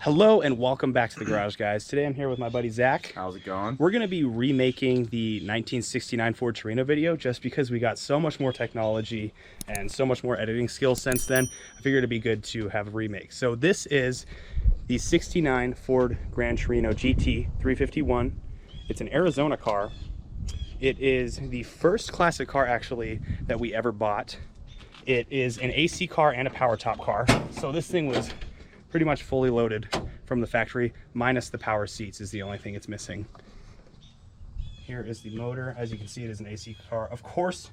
Hello and welcome back to the garage, guys. Today I'm here with my buddy Zach. How's it going? We're going to be remaking the 1969 Ford Torino video just because we got so much more technology and so much more editing skills since then. I figured it'd be good to have a remake. So this is the 69 Ford Grand Torino GT 351. It's an Arizona car. It is the first classic car actually that we ever bought. It is an AC car and a power top car. So this thing was pretty much fully loaded from the factory, minus the power seats is the only thing it's missing. Here is the motor. As you can see, it is an AC car. Of course,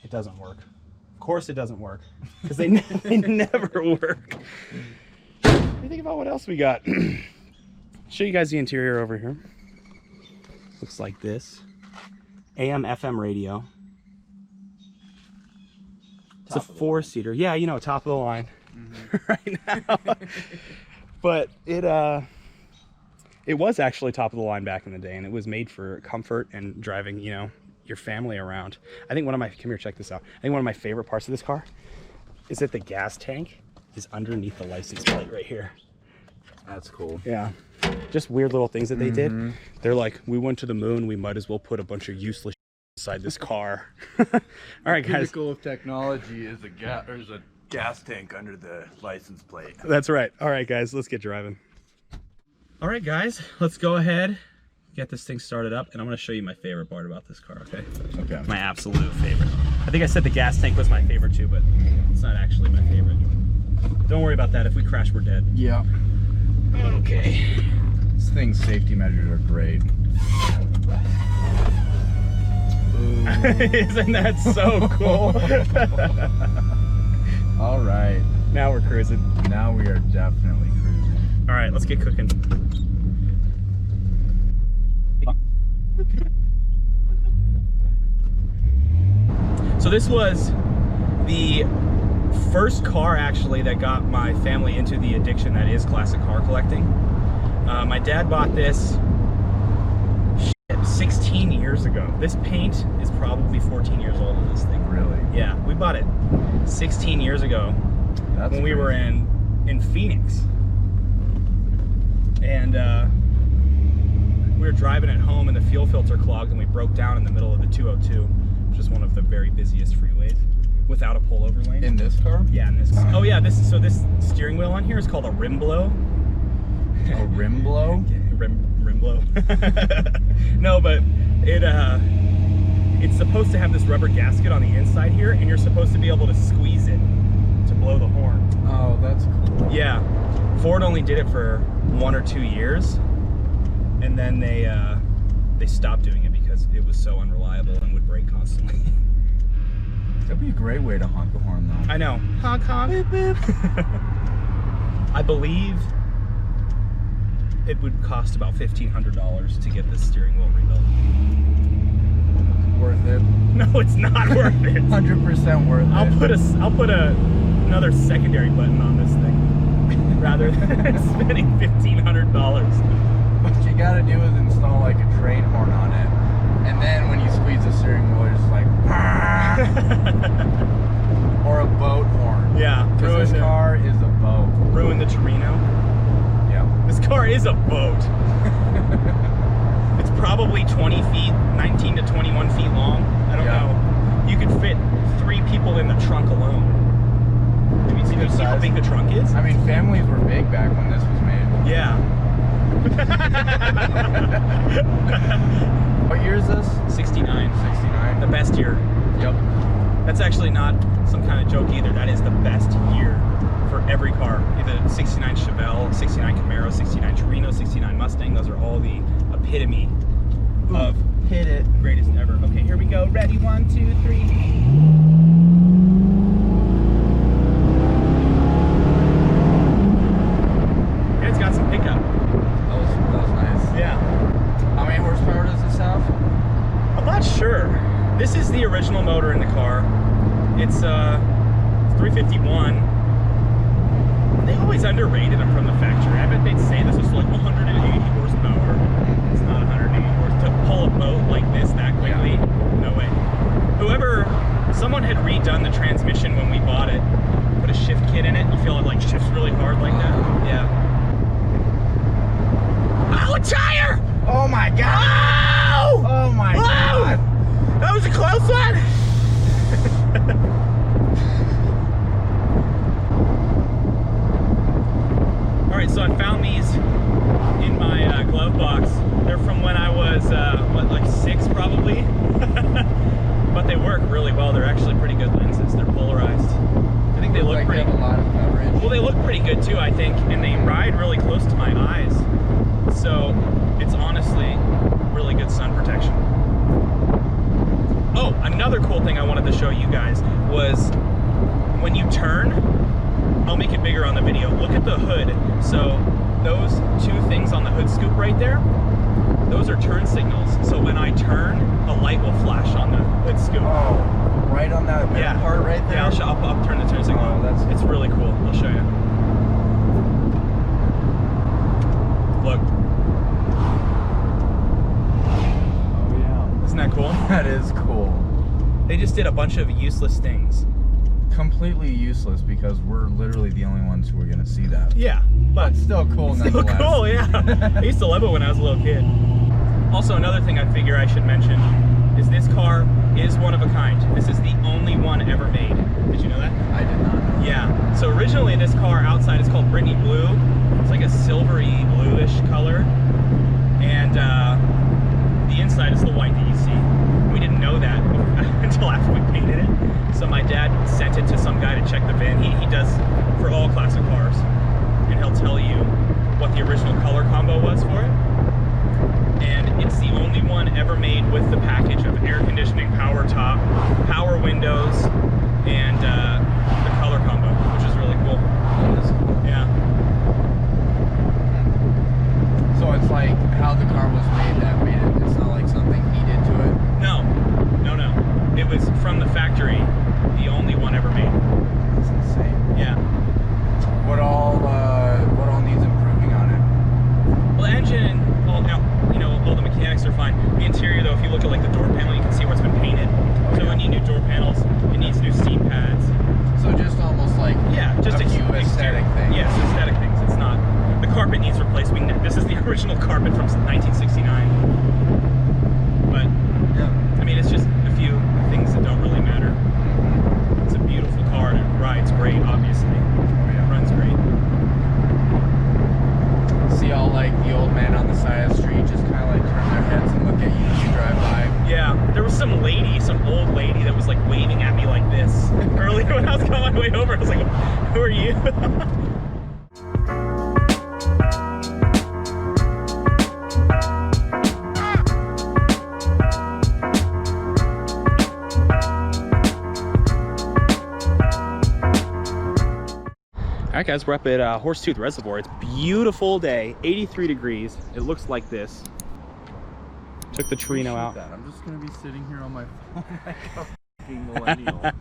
it doesn't work. Of course it doesn't work, because they never work. What do you think about what else we got? Show you guys the interior over here. Looks like this. AM, FM radio. It's a four-seater. Yeah, you know, top of the line. Right now. But it was actually top of the line back in the day, and it was made for comfort and driving, you know, your family around. I think come here, check this out. I think one of my favorite parts of this car is that the gas tank is underneath the license plate right here. That's cool. Yeah. Just weird little things that they did. They're like, we went to the moon, we might as well put a bunch of useless inside this car. All right, guys. The pinnacle of technology is a gas tank under the license plate. That's right. All right, guys, let's get driving. All right, guys, let's go ahead, get this thing started up, and I'm going to show you my favorite part about this car, okay? Okay. My absolute favorite. I think I said the gas tank was my favorite too, but it's not actually my favorite. Don't worry about that. If we crash, we're dead. Yeah. Okay. This thing's safety measures are great. Isn't that so cool? All right. Now we're cruising. Now we are definitely cruising. All right, let's get cooking. So this was the first car actually that got my family into the addiction that is classic car collecting. My dad bought this 16 years ago. This paint is probably 14 years old in this thing. Really? Yeah, we bought it 16 years ago. That's when we were in Phoenix. And we were driving it home and the fuel filter clogged and we broke down in the middle of the 202, which is one of the very busiest freeways, without a pullover lane. In this car? Yeah, in this. Oh yeah, this steering wheel on here is called a rim blow. A rim blow? rim blow. No, but it's supposed to have this rubber gasket on the inside here, and you're supposed to be able to squeeze it to blow the horn. Oh, that's cool. Yeah, Ford only did it for 1 or 2 years, and then they stopped doing it because it was so unreliable and would break constantly. That'd be a great way to honk the horn, though. I know. Honk, honk. Beep, beep. I believe it would cost about $1,500 to get this steering wheel rebuilt. Worth it? No, it's not worth it. 100% worth it. I'll put another secondary button on this thing rather than spending $1,500. What you gotta do is install like a train horn on it, and then when you squeeze the steering wheel, it's just like or a boat horn. Yeah, this car is a boat. Ruin the Torino. Yeah. This car is a boat. It's probably 20 feet, 19 to 21 feet long. I don't know. You could fit 3 people in the trunk alone. Have you seen how big the trunk is? I mean, families were big back when this was made. Yeah. What year is this? 69. 69. The best year. Yep. That's actually not some kind of joke either. That is the best year for every car. Either 69 Chevelle, 69 Camaro, 69 Torino, 69 Mustang. Those are all the epitome of hit it. Greatest ever. Okay, here we go. Ready? 1, 2, 3. Yeah, it's got some pickup. That was nice. Yeah. How many horsepower does this have? I'm not sure. This is the original motor in the car. It's 351. They always underrated them from the factory. I bet they'd say this is like 180 horsepower. It's not 180 horsepower. To pull a boat like this that quickly, no way. Someone had redone the transmission when we bought it. Put a shift kit in it. You feel it like shifts really hard like that. Yeah. tire! Oh my god! Oh! Oh my god! That was a close one! Alright, so I found these in my glove box. They're from when I was, what, like 6 probably? But they work really well. They're actually pretty good lenses. They're polarized. I think they look pretty... They have a lot of coverage. Well, they look pretty good too, I think, and they ride really close to my eyes. So it's honestly really good sun protection. Oh, another cool thing I wanted to show you guys was when you turn, I'll make it bigger on the video. Look at the hood. So those 2 things on the hood scoop right there, those are turn signals. So when I turn, a light will flash on the hood scoop. Oh, right on that middle part right there? Yeah, I'll turn the turn signal. Oh, it's really cool. I'll show you. Look. Oh yeah. Isn't that cool? That is cool. They just did a bunch of useless things. Completely useless because we're literally the only ones who are gonna see that. Yeah, but still cool still nonetheless. cool, yeah. I used to love it when I was a little kid. Also, another thing I figure I should mention is this car is one of a kind. This is the only one ever made. Did you know that? I did not know. Yeah. So originally this car outside is called Brittany Blue. It's like a silvery bluish color. And the inside is the white that you see. We didn't know that until after we painted it. So my dad sent it to some guy to check the VIN. He does for all classic cars. And he'll tell you what the original color combo was for it. And it's the only one ever made with the package of air conditioning, power top, power windows, and the color combo, which is really cool. That is cool. Yeah. So it's like how the car was made that made it. It's not like something he did to it. No. It was from the factory, the only one ever made. That's insane. Yeah. What all needs improving on it? Well, the engine and all, all the mechanics are fine. The interior, though, if you look at like the door panel, you can see where it's been painted. So it needs new door panels. It needs new seat pads. So just almost like just a few aesthetic things. Yes, aesthetic things. It's not. The carpet needs replaced. This is the original carpet from 1969. But Yeah. I mean, it's just a few things that don't really matter. It's a beautiful car and it rides great, obviously. Oh yeah. It runs great. See all like the old man on the side of the street just kind of like turn their heads and look at you as you drive by. Yeah, there was some old lady that was like waving at me like this earlier when I was going my way over. I was like, who are you? Alright guys, we're up at Horsetooth Reservoir. It's a beautiful day, 83 degrees. It looks like this. Took the Torino out. I'm just gonna be sitting here on my phone like a fucking millennial.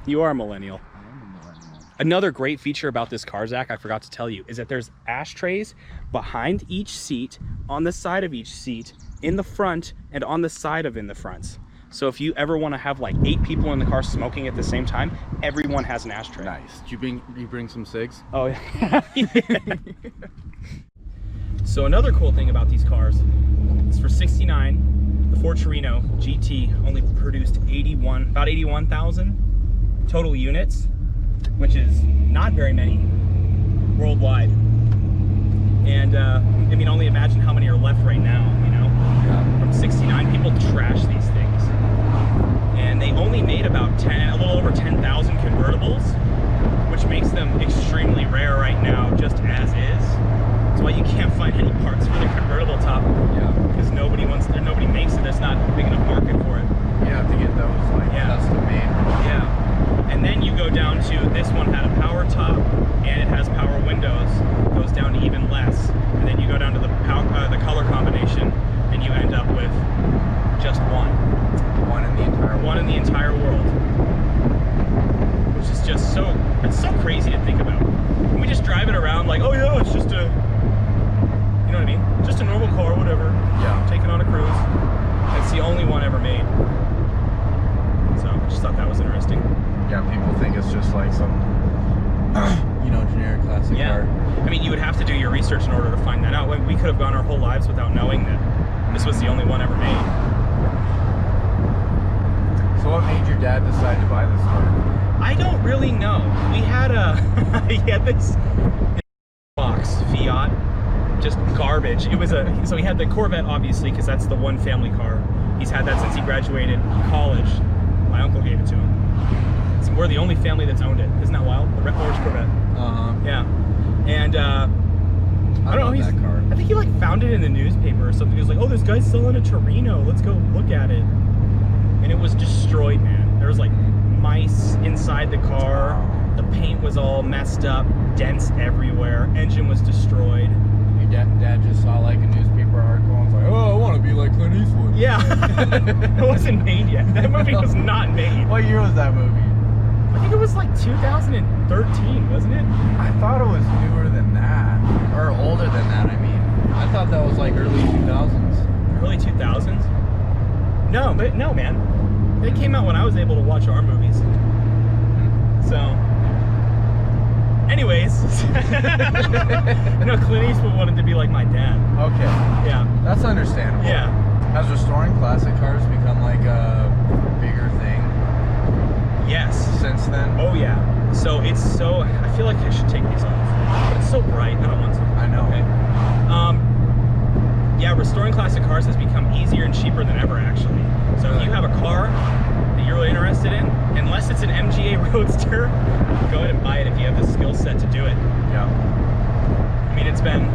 You are a millennial. I am a millennial. Another great feature about this car, Zach, I forgot to tell you, is that there's ashtrays behind each seat, on the side of each seat, in the front, and on the side of in the fronts. So if you ever want to have like 8 people in the car smoking at the same time, everyone has an ashtray. Nice. Did you bring some cigs? Oh yeah. So another cool thing about these cars is for '69, the Ford Torino GT only produced about 81,000 total units, which is not very many worldwide. And I mean, only imagine how many are left right now. Yeah. From '69, people trash these things, and they only made about a little over 10,000 convertibles, which makes them extremely rare right now, just as is. That's why you can't find any parts for the convertible top. Yeah. Because nobody makes it. There's not a big enough market for it. You have to get those like custom made. Yeah. And then you go down to, this one had a power top and it has power windows. Goes down to even less. And then you go down to the color combination and you end up with just one. One in the entire world. One in the entire world. Which is just it's so crazy to think about. And we just drive it around like, oh yeah, it's just you know what I mean? Just a normal car, whatever. Yeah. Taking on a cruise. It's the only one ever made. So I just thought that was interesting. Yeah, people think it's just like some you know, generic classic car. I mean, you would have to do your research in order to find that out. We could have gone our whole lives without knowing that this was the only one ever made. So what made your dad decide to buy this car? I don't really know. We had he had this box Fiat, just garbage. It was so he had the Corvette, obviously, because that's the one family car. He's had that since he graduated college. My uncle gave it to him. So we're the only family that's owned it. Isn't that wild? The orange Corvette. Yeah. And I don't know. That car. I think he like found it in the newspaper or something. He was like, "Oh, this guy's selling a Torino. Let's go look at it." And it was destroyed, man. There was like mice inside the car. The paint was all messed up, dents everywhere. Engine was destroyed. Your dad just saw like a newspaper article and was like, "Oh, I want to be like Clint Eastwood." Yeah. It wasn't made yet. That movie was not made. What year was that movie? I think it was like 2013, wasn't it? I thought it was newer than that, or older than that. I mean, I thought that was like early 2000s. Early 2000s? No, but no, man. They came out when I was able to watch our movies. So, anyways, no, Clint Eastwood wanted to be like my dad. Okay. Yeah. That's understandable. Yeah. Has restoring classic cars become like a bigger thing Yes. since then? Oh yeah. So it's so. I feel like I should take these off, but it's so bright. I don't want to. I know. Okay. Yeah, restoring classic cars has become easier and cheaper than ever, actually. So if you have a car that you're really interested in, unless it's an MGA Roadster, go ahead and buy it if you have the skill set to do it. Yeah. I mean, it's been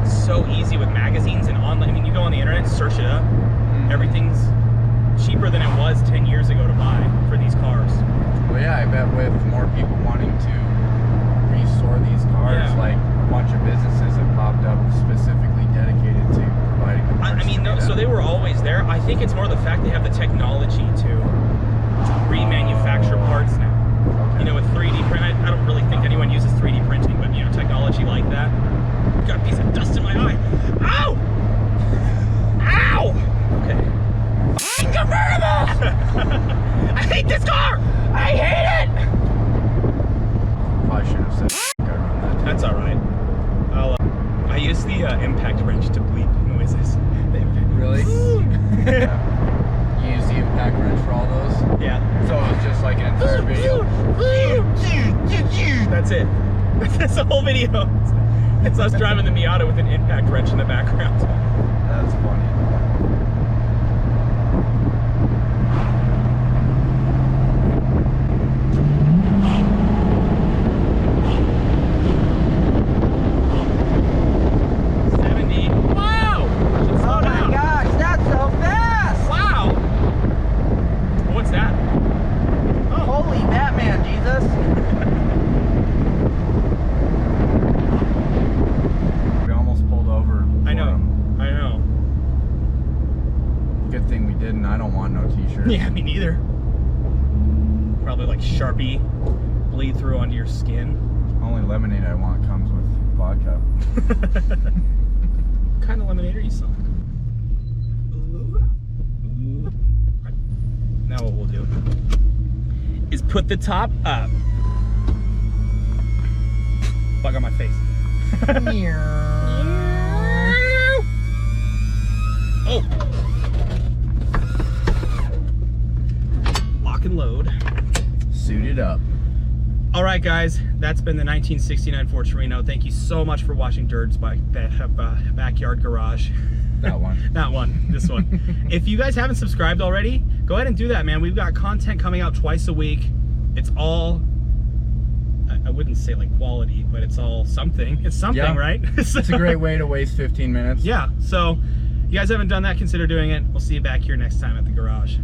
so easy with magazines and online. I mean, you go on the internet, search it up. Everything's cheaper than it was 10 years ago to buy for these cars. Well, yeah, I bet with more people wanting to restore these cars, like a bunch of businesses have popped up specifically dedicated to providing the parts. I mean, no, so they were always there. I think it's more the fact they have the technology to remanufacture parts now. Okay. You know, with 3D print, I don't really think anyone uses 3D printing, but you know, technology like that. Got a piece of dust in my eye. Ow! Ow! Okay. F***ing convertible! I hate this car! I hate it! Probably should have said I run that. That's all right. I use the impact wrench to bleep noises. Really? Yeah. You use the impact wrench for all those? Yeah. So it's just like an entire video? That's it. That's the whole video. It's us driving the Miata with an impact wrench in the background. That's funny. Good thing we didn't. I don't want no t-shirt. Yeah, me neither. Probably like Sharpie bleed through onto your skin. Only lemonade I want comes with vodka. What kind of lemonade are you selling? Right. Now what we'll do is put the top up. Bug on my face. Oh! Lock and load. Suited up. All right, guys, that's been the 1969 Ford Torino. Thank you so much for watching Dirt's Backyard Garage. That one. That one. This one. If you guys haven't subscribed already, go ahead and do that, man. We've got content coming out twice a week. It's all, I wouldn't say like quality, but it's all something. It's something, yeah. Right? It's a great way to waste 15 minutes. Yeah. So, you guys haven't done that, consider doing it. We'll see you back here next time at the garage.